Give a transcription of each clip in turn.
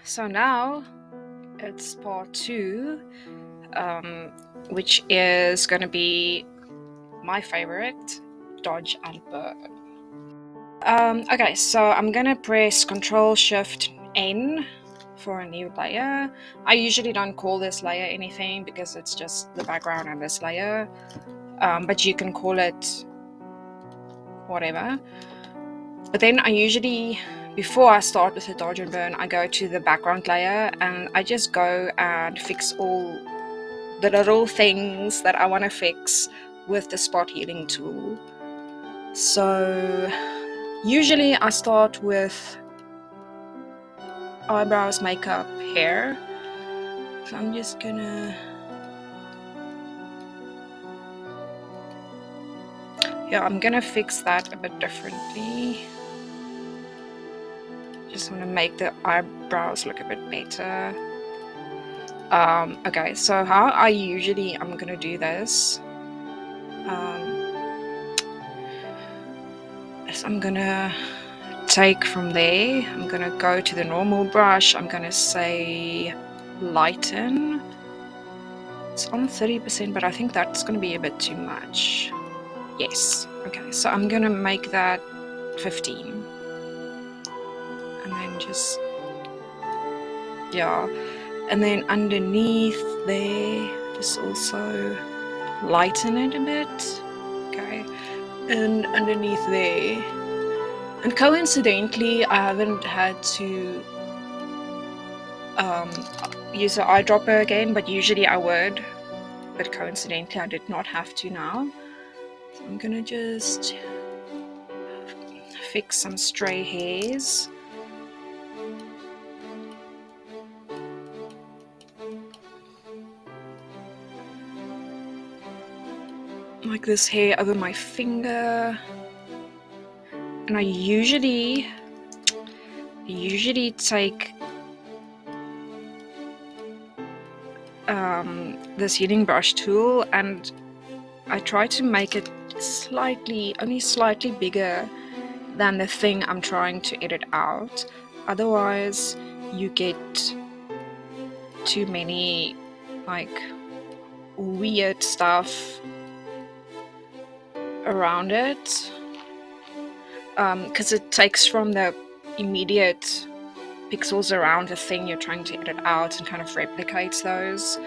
So now it's part 2, which is going to be my favorite, dodge and burn. Okay, so I'm going to press Control Shift N for a new layer. I usually don't call this layer anything because it's just the background and this layer, but you can call it whatever. But then I usually, before I start with the dodge and burn, I go to the background layer and I just go and fix all the little things that I want to fix with the spot healing tool. So usually I start with eyebrows, makeup, hair. So I'm just gonna, I'm gonna fix that a bit differently. Just want to make the eyebrows look a bit better. Okay, so how I'm gonna do this is I'm gonna take from there, I'm gonna go to the normal brush, I'm gonna say lighten. It's on 30%, but I think that's gonna be a bit too much. Yes, okay, so I'm gonna make that 15. And then just, and then underneath there, just also lighten it a bit. Okay, and underneath there, and coincidentally I haven't had to use an eyedropper again, but usually I would, but coincidentally I did not have to now. So I'm gonna just fix some stray hairs. Like this hair over my finger. And I usually take this healing brush tool and I try to make it only slightly bigger than the thing I'm trying to edit out. Otherwise you get too many like weird stuff around it, because it takes from the immediate pixels around the thing you're trying to edit out and kind of replicates those.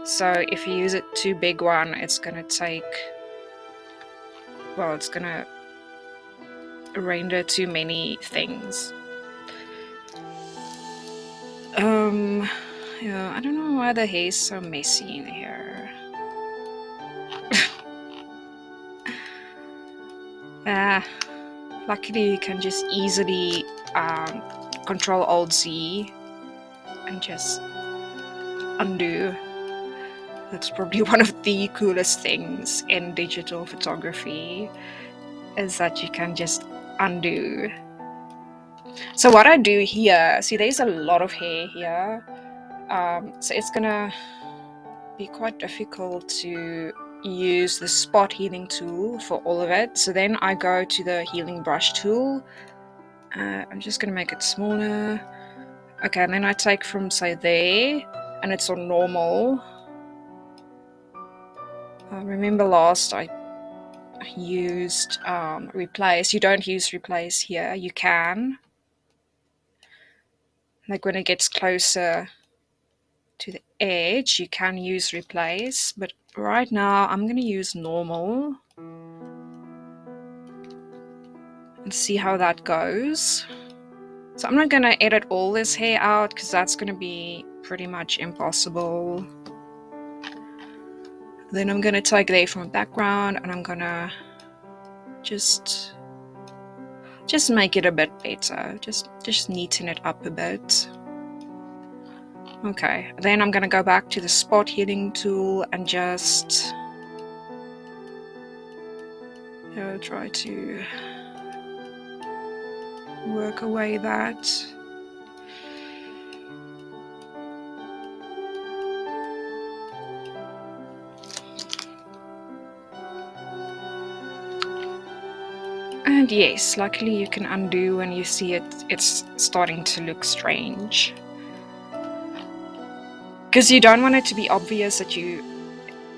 So if you use a too big one, it's gonna render too many things. Yeah, I don't know why the hair is so messy in here. Luckily you can just easily Control Alt Z and just undo. That's probably one of the coolest things in digital photography, is that you can just undo. So what I do here, see there's a lot of hair here, so it's gonna be quite difficult to use the spot healing tool for all of it. So then I go to the healing brush tool. I'm just gonna make it smaller. Okay, and then I take from, say, there, and it's on normal. Remember last I used replace. You don't use replace here. You can, like when it gets closer to the edge, you can use replace, but right now I'm going to use normal and see how that goes. So I'm not going to edit all this hair out because that's going to be pretty much impossible. Then I'm going to take there from background and I'm going to just make it a bit better, just neaten it up a bit. Okay, then I'm gonna go back to the spot healing tool and just try to work away that. And yes, luckily you can undo when you see it's starting to look strange. because you don't want it to be obvious that you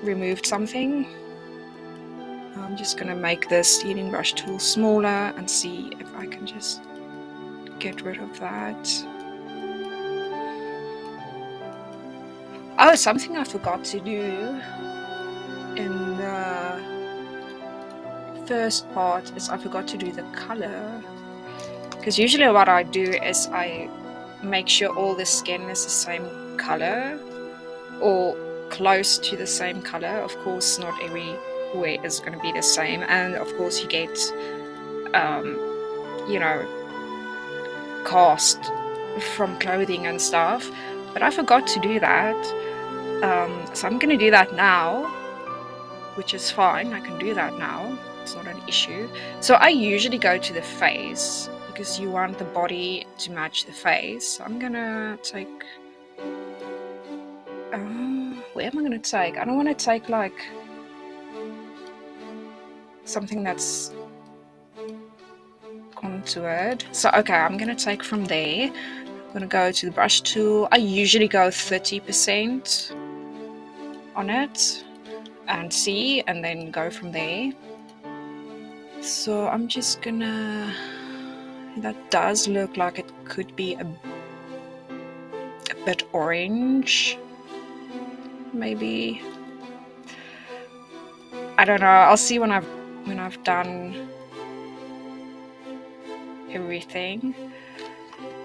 removed something. I'm just gonna make this heating brush tool smaller and see if I can just get rid of that. Oh, something I forgot to do in the first part is I forgot to do the color. Because usually what I do is I make sure all the skin is the same color or close to the same color. Of course, not everywhere is going to be the same, and of course you get, you know, cast from clothing and stuff. But I forgot to do that, so I'm going to do that now, which is fine. I can do that now. It's not an issue. So I usually go to the face because you want the body to match the face. So I'm gonna take. Where am I gonna take? I don't want to take like something that's contoured. So okay, I'm gonna take from there. I'm gonna go to the brush tool. I usually go 30% on it and see, and then go from there. So I'm just gonna. That does look like it could be a bit orange, maybe. I don't know. I'll see when I've done everything.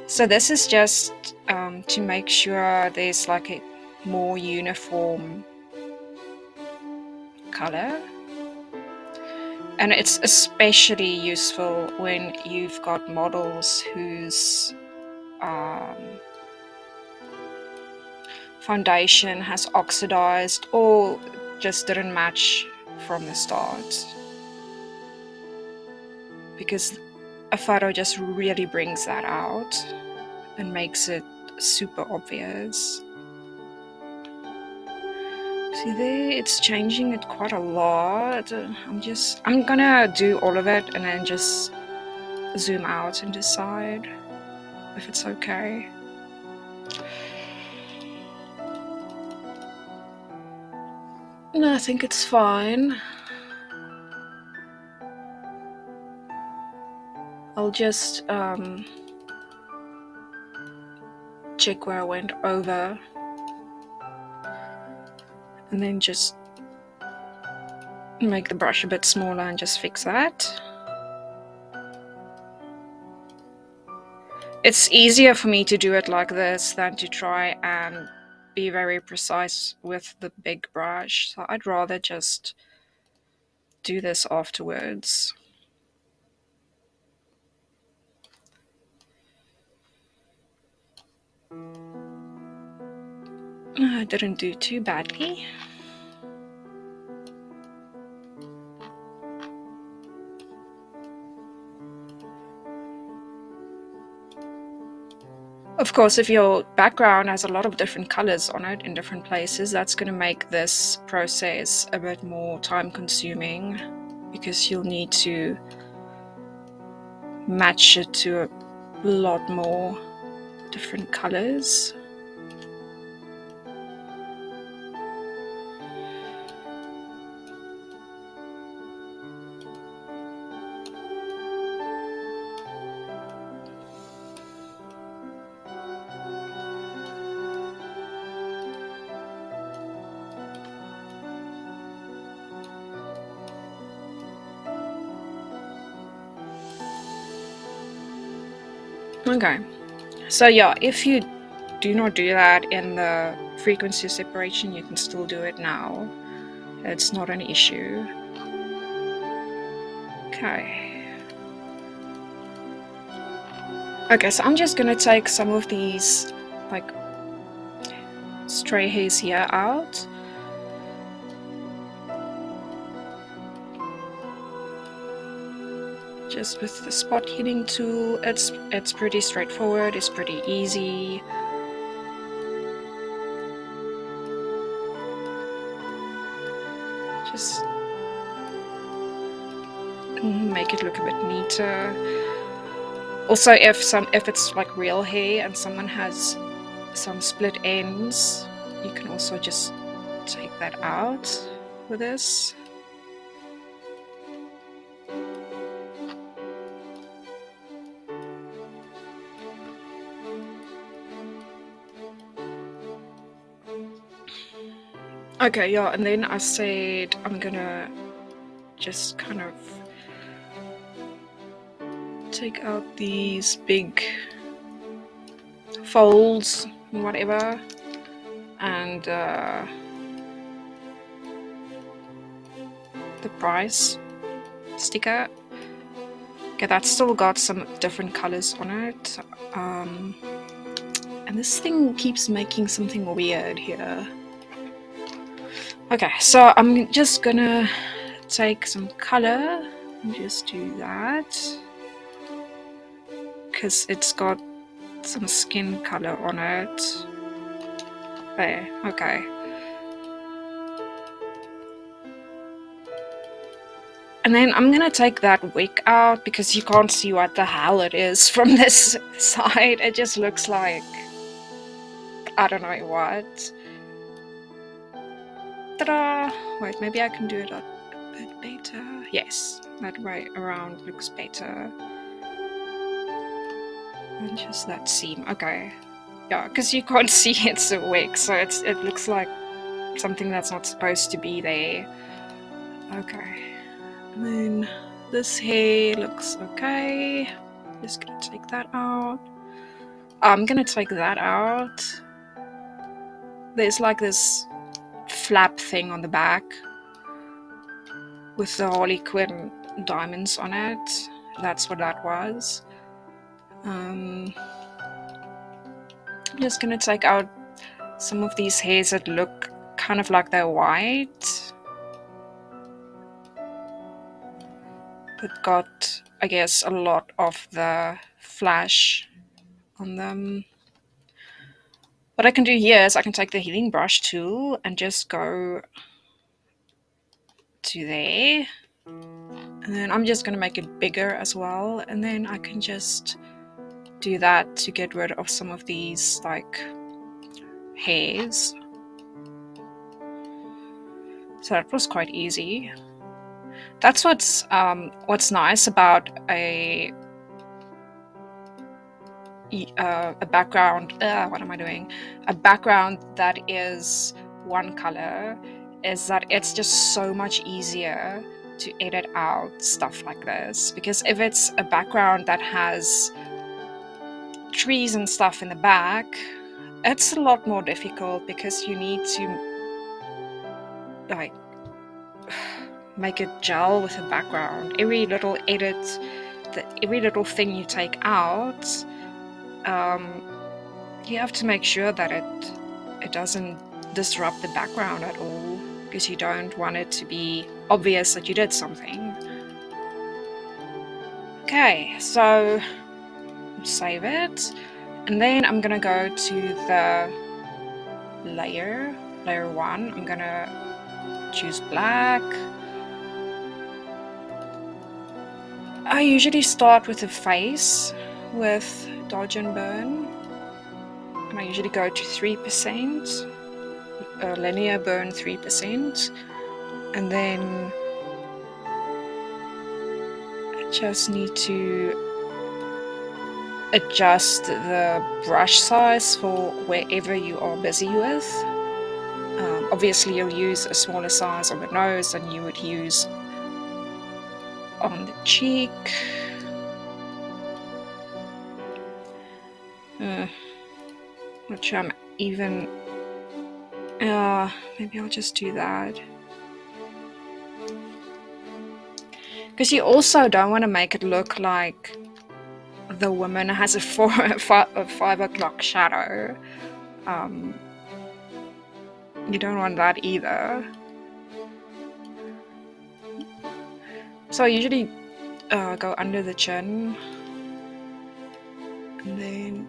So this is just to make sure there's like a more uniform color, and it's especially useful when you've got models whose foundation has oxidized or just didn't match from the start, because a photo just really brings that out and makes it super obvious. See there, it's changing it quite a lot. I'm gonna do all of it and then just zoom out and decide if it's okay. No, I think it's fine. I'll just check where I went over and then just make the brush a bit smaller and just fix that. It's easier for me to do it like this than to try and be very precise with the big brush, so I'd rather just do this afterwards. I didn't do too badly. Of course, if your background has a lot of different colors on it in different places, that's going to make this process a bit more time consuming, because you'll need to match it to a lot more different colors. Okay, so yeah, if you do not do that in the frequency separation, you can still do it now. It's not an issue. Okay, so I'm just gonna take some of these like stray hairs here out. Just with the spot heating tool, it's pretty straightforward, it's pretty easy. Just make it look a bit neater. Also, if it's like real hair and someone has some split ends, you can also just take that out with this. Okay, yeah, and then I said I'm gonna just kind of take out these big folds, whatever, and the price sticker. Okay, that's still got some different colors on it. And this thing keeps making something weird here. Okay, so I'm just gonna take some color and just do that. Because it's got some skin color on it. There, okay. And then I'm gonna take that wig out because you can't see what the hell it is from this side. It just looks like I don't know what. Ta-da! Wait, maybe I can do it a bit better. Yes, that way around looks better. And just that seam. Okay. Yeah, because you can't see it's a wig, so it looks like something that's not supposed to be there. Okay. And then this hair looks okay. Just gonna take that out. I'm gonna take that out. There's like this flap thing on the back with the Harley Quinn diamonds on it. That's what that was. I'm just gonna take out some of these hairs that look kind of like they're white, but got, I guess, a lot of the flash on them. What I can do here is I can take the healing brush tool and just go to there. And then I'm just going to make it bigger as well. And then I can just do that to get rid of some of these like hairs. So that was quite easy. That's what's nice about a background. What am I doing? A background that is one color is that it's just so much easier to edit out stuff like this, because if it's a background that has trees and stuff in the back, it's a lot more difficult because you need to like make it gel with the background. Every little edit, every little thing you take out, you have to make sure that it doesn't disrupt the background at all, because you don't want it to be obvious that you did something. Okay, so save it, and then I'm gonna go to the layer 1. I'm gonna choose black. I usually start with the face with dodge and burn, and I usually go to 3%, linear burn 3%, and then I just need to adjust the brush size for wherever you are busy with. Obviously you'll use a smaller size on the nose than you would use on the cheek. Not sure I'm even... maybe I'll just do that. Because you also don't want to make it look like the woman has a 5 o'clock shadow. You don't want that either. So I usually go under the chin, and then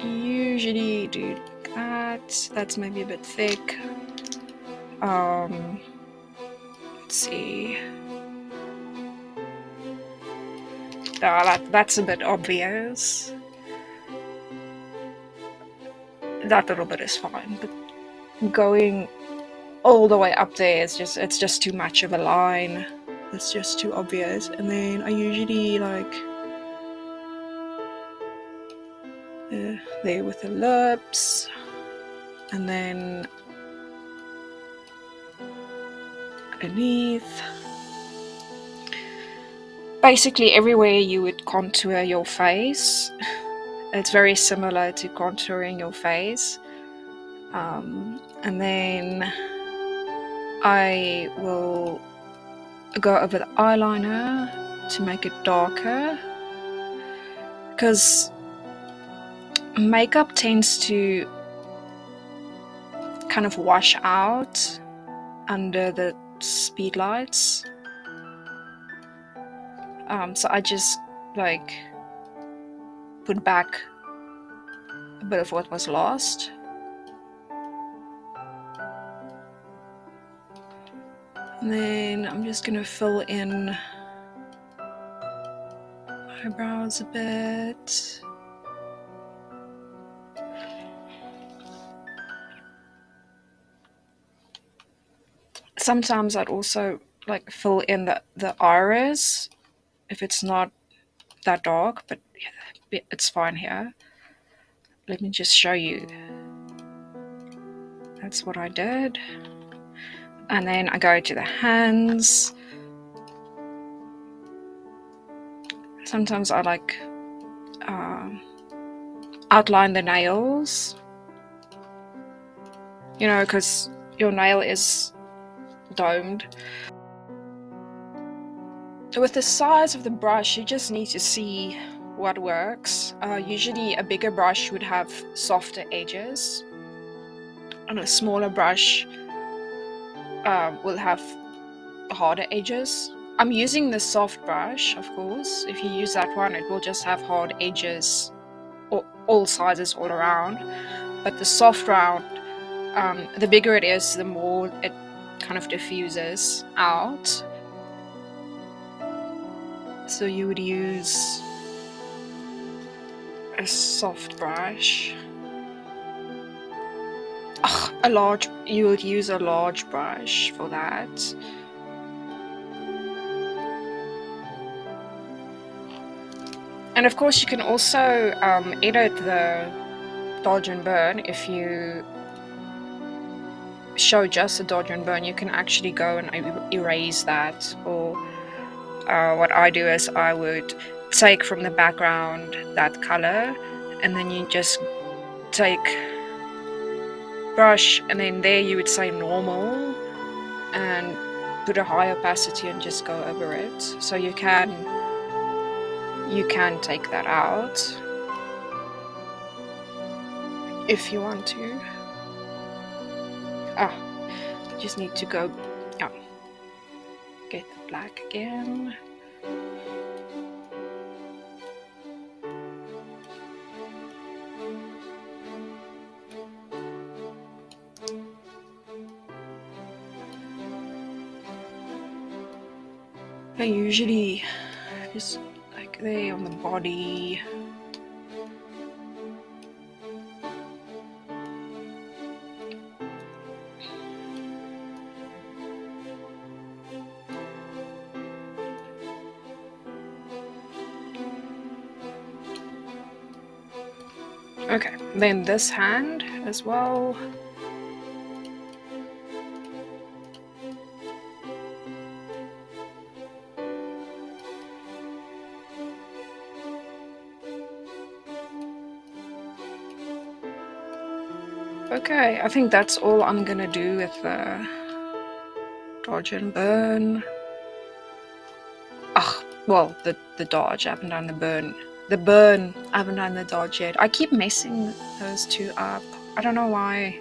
usually do that. That's maybe a bit thick. Let's see. That's a bit obvious. That little bit is fine, but going all the way up there, it's just too much of a line. It's just too obvious. And then I usually like there with the lips, and then underneath. Basically everywhere you would contour your face. It's very similar to contouring your face. And then I will go over the eyeliner to make it darker, because makeup tends to kind of wash out under the speed lights. So I just like put back a bit of what was lost. And then I'm just gonna fill in eyebrows a bit. Sometimes I'd also like fill in the iris if it's not that dark, but it's fine here. Let me just show you. That's what I did. And then I go to the hands. Sometimes I like outline the nails, you know, because your nail is domed. With the size of the brush, you just need to see what works. Usually a bigger brush would have softer edges, and a smaller brush will have harder edges. I'm using the soft brush, of course. If you use that one, it will just have hard edges, all sizes all around. But the soft round, the bigger it is, the more it kind of diffuses out. So you would use a soft brush. You would use a large brush for that. And of course you can also edit the dodge and burn. If you show just a dodge and burn, you can actually go and erase that. Or what I do is I would take from the background that color, and then you just take brush, and then there you would say normal and put a high opacity and just go over it. So you can take that out if you want to. Just need to go get the black again. I usually just like there on the body. Okay, then this hand as well. Okay, I think that's all I'm gonna do with the dodge and burn. Well, the dodge, I haven't done the burn. The burn, I haven't done the dodge yet. I keep messing those two up. I don't know why.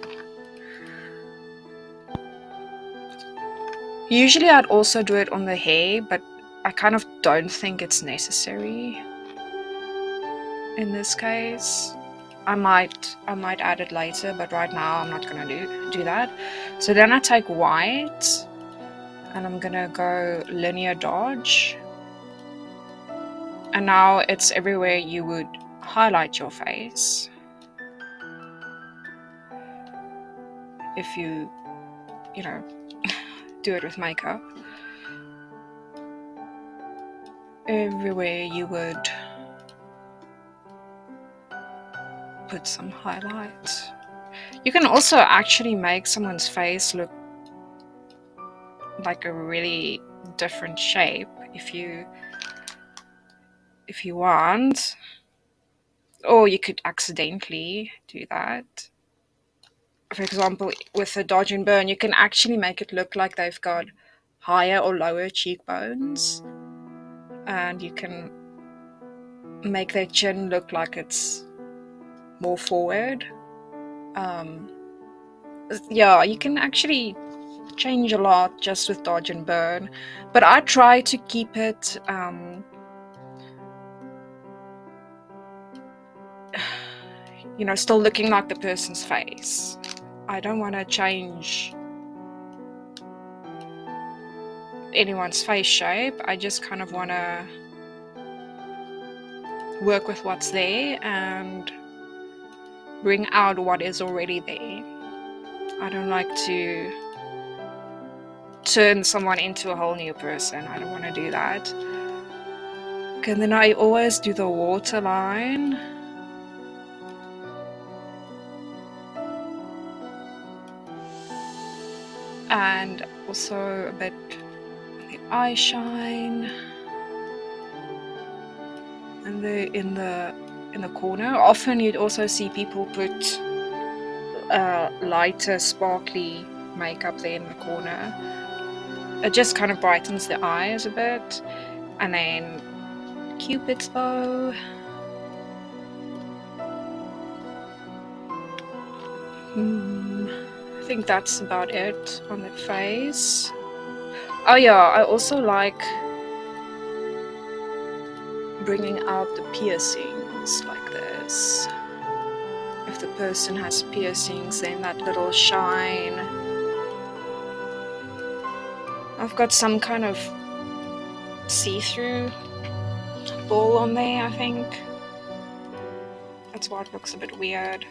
Usually I'd also do it on the hair, but I kind of don't think it's necessary in this case. I might add it later, but right now I'm not gonna do that. So then I take white and I'm gonna go linear dodge. And now it's everywhere you would highlight your face. if you know, do it with makeup. Everywhere you would put some highlight. You can also actually make someone's face look like a really different shape if you want, or you could accidentally do that. For example, with a dodge and burn, you can actually make it look like they've got higher or lower cheekbones, and you can make their chin look like it's more forward. Yeah, you can actually change a lot just with dodge and burn, but I try to keep it still looking like the person's face. I don't want to change anyone's face shape. I just kind of want to work with what's there and bring out what is already there. I don't like to turn someone into a whole new person. I don't want to do that. Okay, and then I always do the waterline. And also a bit of the eye shine. And in the corner. Often you'd also see people put lighter, sparkly makeup there in the corner. It just kind of brightens the eyes a bit. And then Cupid's bow. I think that's about it on the face. Oh yeah, I also like bringing out the piercings like this. If the person has piercings, then that little shine. I've got some kind of see-through ball on there, I think. That's why it looks a bit weird.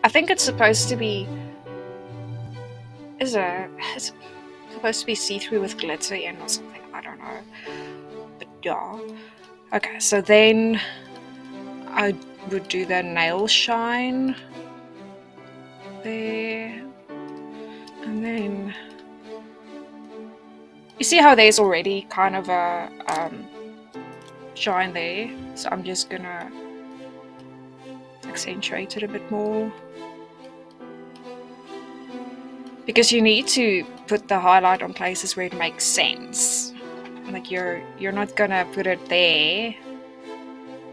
I think it's supposed to be... It's supposed to be see-through with glitter in or something, I don't know. But yeah. Okay, so then I would do the nail shine there. And then... You see how there's already kind of a shine there? So I'm just gonna accentuate it a bit more. Because you need to put the highlight on places where it makes sense. Like you're not gonna put it there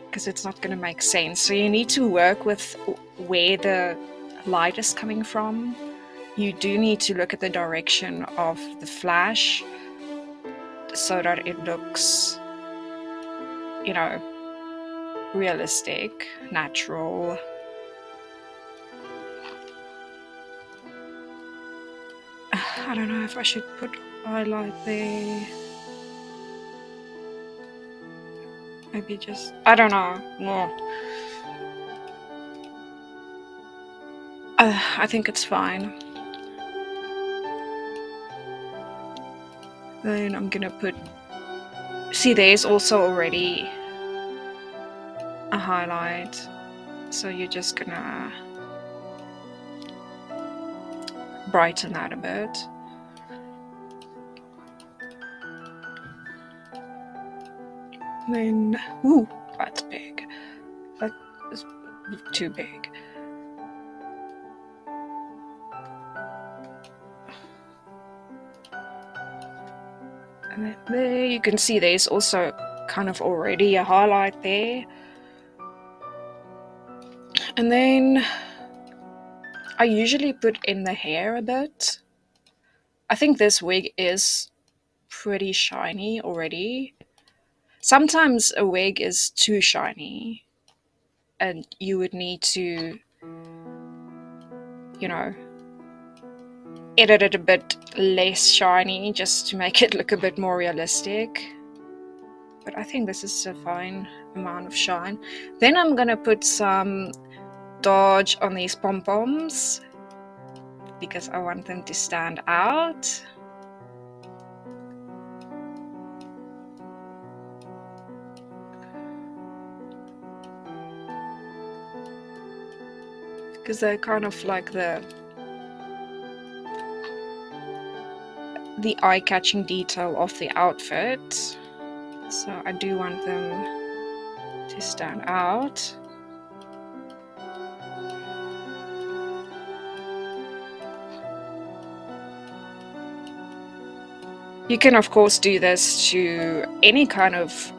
because it's not gonna make sense. So you need to work with where the light is coming from. You do need to look at the direction of the flash so that it looks, realistic, natural. I don't know if I should put highlight there. Maybe just... I don't know. No. I think it's fine. Then I'm gonna put... See, there's also already a highlight. So you're just gonna brighten that a bit. Then... Ooh, that's big. That is too big. And then there you can see there's also kind of already a highlight there. And then I usually put in the hair a bit. I think this wig is pretty shiny already. Sometimes a wig is too shiny and you would need to, edit it a bit less shiny just to make it look a bit more realistic. But I think this is a fine amount of shine. Then I'm gonna put some Dodge on these pom-poms. because I want them to stand out. Because they're kind of like the eye-catching detail of the outfit. So I do want them to stand out. You can of course do this to any kind of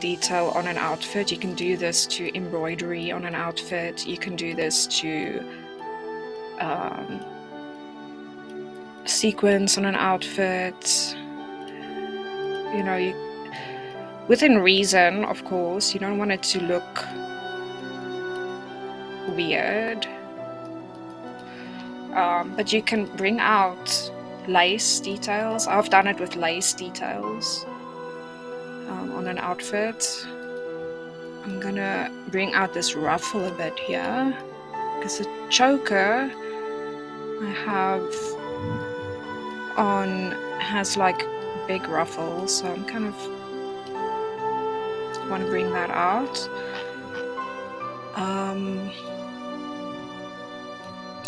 detail on an outfit. You can do this to embroidery on an outfit. You can do this to sequins on an outfit. You know, within reason, of course. You don't want it to look weird. But you can bring out lace details. I've done it with lace details on an outfit. I'm gonna bring out this ruffle a bit here because the choker I have on has like big ruffles, so I'm kind of want to bring that out.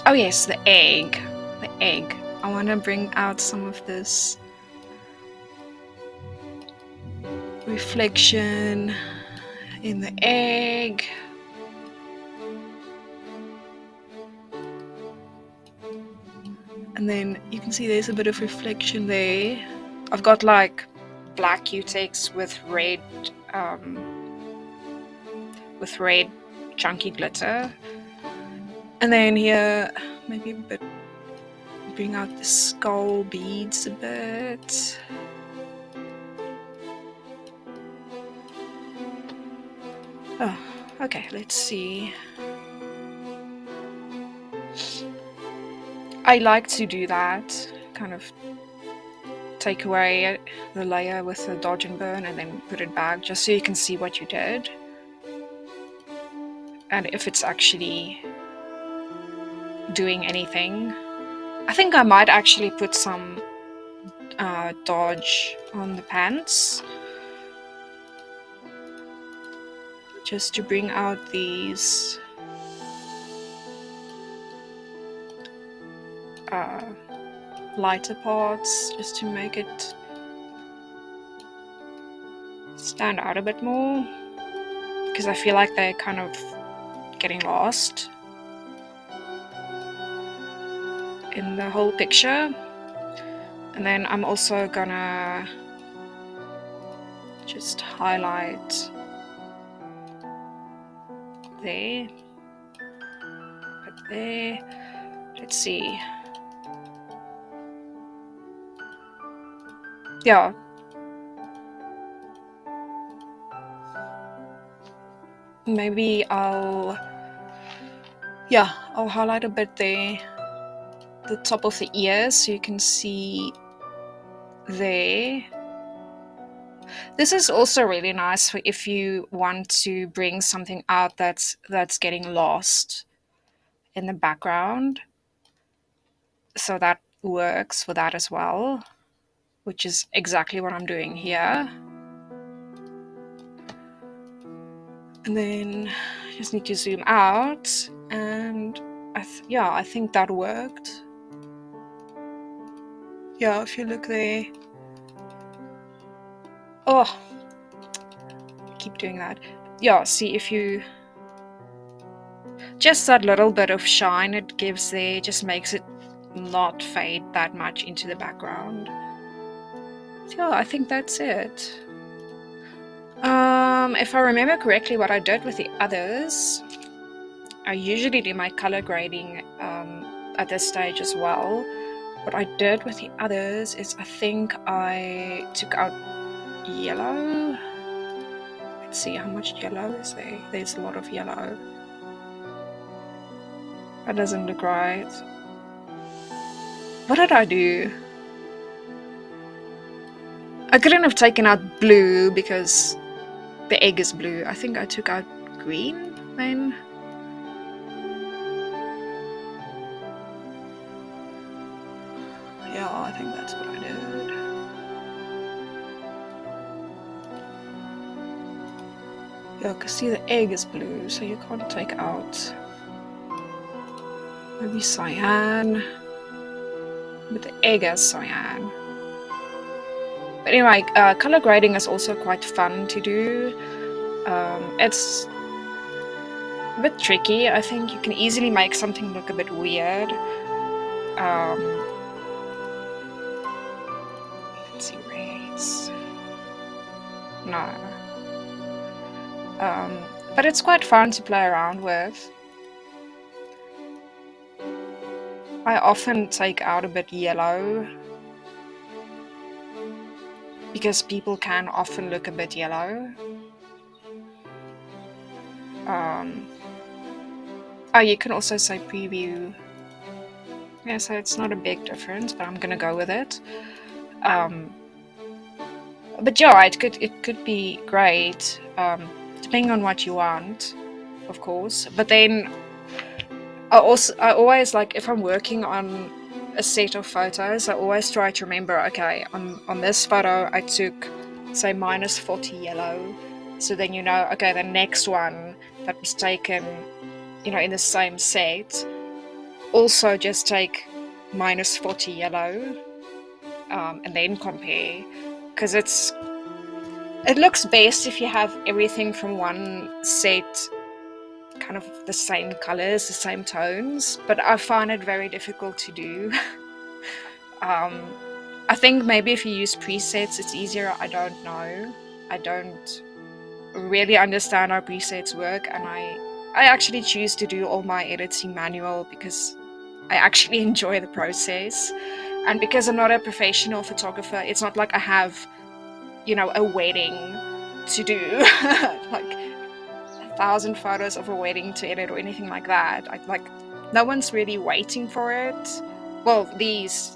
Oh yes, the egg. I want to bring out some of this reflection in the egg. And then you can see there's a bit of reflection there. I've got like black cutex with red chunky glitter. And then here, maybe a bit, bring out the skull beads a bit. Oh, okay, let's see. I like to do that, kind of take away the layer with the dodge and burn and then put it back just so you can see what you did. And if it's actually doing anything. I think I might actually put some dodge on the pants just to bring out these lighter parts, just to make it stand out a bit more, because I feel like they're kind of getting lost in the whole picture. And then I'm also gonna just highlight there, put there. Let's see. Yeah. Maybe I'll highlight a bit there, the top of the ears, so you can see there. This is also really nice for if you want to bring something out that's getting lost in the background. So that works for that as well, which is exactly what I'm doing here. And then I just need to zoom out, and I think that worked. Yeah, if you look there. Oh, I keep doing that. Yeah, see, if you just that little bit of shine it gives there just makes it not fade that much into the background. So yeah, I think that's it. If I remember correctly, what I did with the others, I usually do my color grading at this stage as well. What I did with the others is I think I took out yellow. Let's see, how much yellow is there? There's a lot of yellow. That doesn't look right. What did I do? I couldn't have taken out blue because the egg is blue. I think I took out green then. Yeah, I think that's what I did. Yeah, because see, the egg is blue, so you can't take out maybe cyan, but the egg has cyan. But anyway, color grading is also quite fun to do. It's a bit tricky. I think you can easily make something look a bit weird. Let's see, reds. No. But it's quite fun to play around with. I often take out a bit yellow because people can often look a bit yellow. Oh, you can also say preview. Yeah, so it's not a big difference, but I'm gonna go with it. But yeah, it could be great, depending on what you want, of course. But then I always, like, if I'm working on a set of photos, I always try to remember, okay, on this photo I took, say, -40 yellow, so then you know, okay, the next one that was taken, in the same set, also just take -40 yellow, and then compare, because it looks best if you have everything from one set kind of the same colors, the same tones, but I find it very difficult to do. I think maybe if you use presets it's easier. I don't know. I don't really understand how presets work, and I actually choose to do all my editing manual because I actually enjoy the process, and because I'm not a professional photographer, it's not like I have, a wedding to do, like 1,000 photos of a wedding to edit or anything like that. No one's really waiting for it. Well,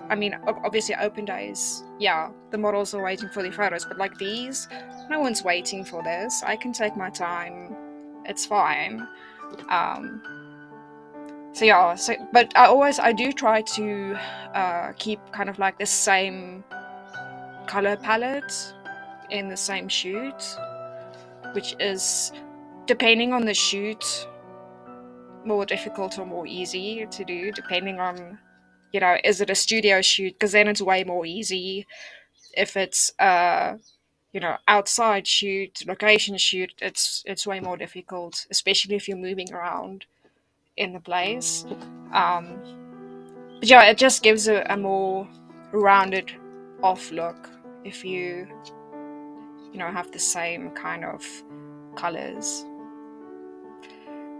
I mean, obviously open days, yeah, the models are waiting for the photos, but like these, no one's waiting for this. I can take my time. It's fine. Um, so yeah, but I do try to keep kind of like the same color palette in the same shoot, which is, depending on the shoot, more difficult or more easy to do, depending on, is it a studio shoot? Because then it's way more easy. If it's outside shoot, location shoot, it's way more difficult, especially if you're moving around in the place. But yeah, it just gives a more rounded off look if you have the same kind of colors.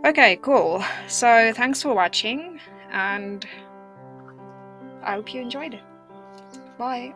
Okay, cool. So thanks for watching, and I hope you enjoyed it. Bye.